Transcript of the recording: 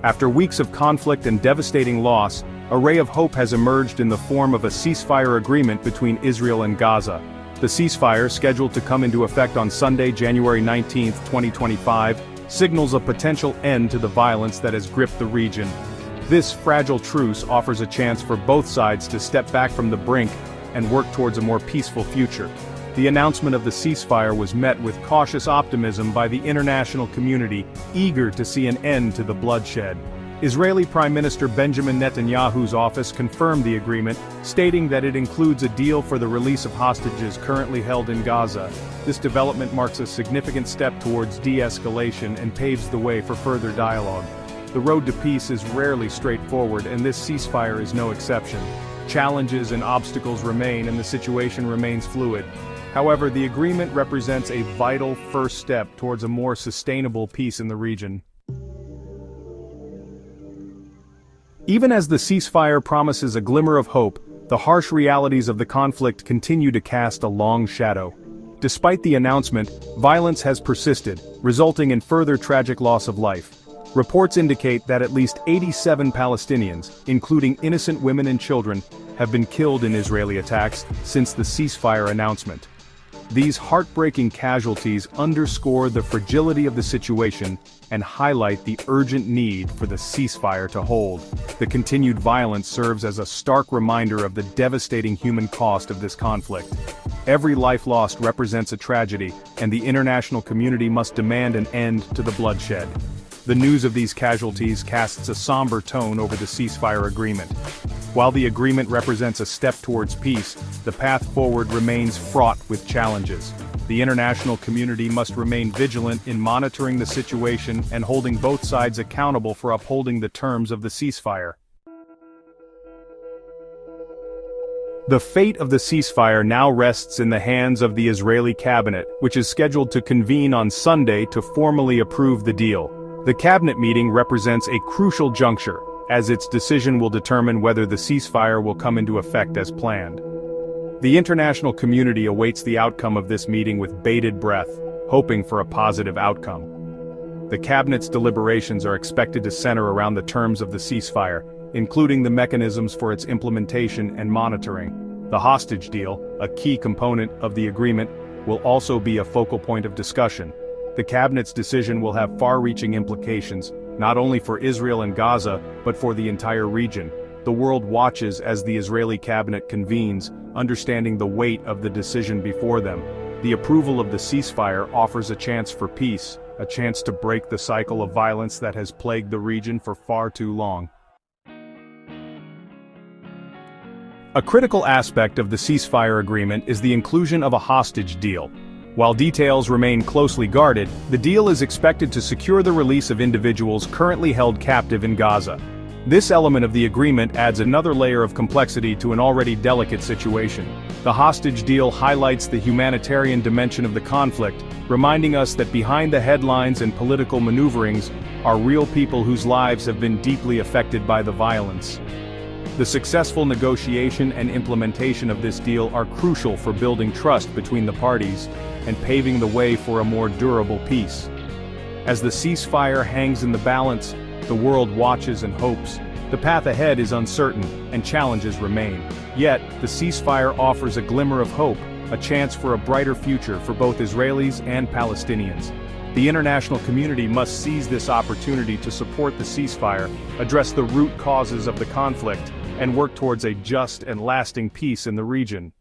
After weeks of conflict and devastating loss, a ray of hope has emerged in the form of a ceasefire agreement between Israel and Gaza. The ceasefire, scheduled to come into effect on Sunday, January 19, 2025, signals a potential end to the violence that has gripped the region. This fragile truce offers a chance for both sides to step back from the brink and work towards a more peaceful future. The announcement of the ceasefire was met with cautious optimism by the international community, eager to see an end to the bloodshed. Israeli Prime Minister Benjamin Netanyahu's office confirmed the agreement, stating that it includes a deal for the release of hostages currently held in Gaza. This development marks a significant step towards de-escalation and paves the way for further dialogue. The road to peace is rarely straightforward, and this ceasefire is no exception. Challenges and obstacles remain, and the situation remains fluid. However, the agreement represents a vital first step towards a more sustainable peace in the region. Even as the ceasefire promises a glimmer of hope, the harsh realities of the conflict continue to cast a long shadow. Despite the announcement, violence has persisted, resulting in further tragic loss of life. Reports indicate that at least 87 Palestinians, including innocent women and children, have been killed in Israeli attacks since the ceasefire announcement. These heartbreaking casualties underscore the fragility of the situation and highlight the urgent need for the ceasefire to hold. The continued violence serves as a stark reminder of the devastating human cost of this conflict. Every life lost represents a tragedy, and the international community must demand an end to the bloodshed. The news of these casualties casts a somber tone over the ceasefire agreement. While the agreement represents a step towards peace, the path forward remains fraught with challenges. The international community must remain vigilant in monitoring the situation and holding both sides accountable for upholding the terms of the ceasefire. The fate of the ceasefire now rests in the hands of the Israeli cabinet, which is scheduled to convene on Sunday to formally approve the deal. The cabinet meeting represents a crucial juncture, as its decision will determine whether the ceasefire will come into effect as planned. The international community awaits the outcome of this meeting with bated breath, hoping for a positive outcome. The cabinet's deliberations are expected to center around the terms of the ceasefire, including the mechanisms for its implementation and monitoring. The hostage deal, a key component of the agreement, will also be a focal point of discussion. The cabinet's decision will have far-reaching implications, not only for Israel and Gaza, but for the entire region. The world watches as the Israeli cabinet convenes, understanding the weight of the decision before them. The approval of the ceasefire offers a chance for peace, a chance to break the cycle of violence that has plagued the region for far too long. A critical aspect of the ceasefire agreement is the inclusion of a hostage deal. While details remain closely guarded, the deal is expected to secure the release of individuals currently held captive in Gaza. This element of the agreement adds another layer of complexity to an already delicate situation. The hostage deal highlights the humanitarian dimension of the conflict, reminding us that behind the headlines and political maneuverings are real people whose lives have been deeply affected by the violence. The successful negotiation and implementation of this deal are crucial for building trust between the parties and paving the way for a more durable peace. As the ceasefire hangs in the balance, the world watches and hopes. The path ahead is uncertain, and challenges remain. Yet, the ceasefire offers a glimmer of hope, a chance for a brighter future for both Israelis and Palestinians. The international community must seize this opportunity to support the ceasefire, address the root causes of the conflict, and work towards a just and lasting peace in the region.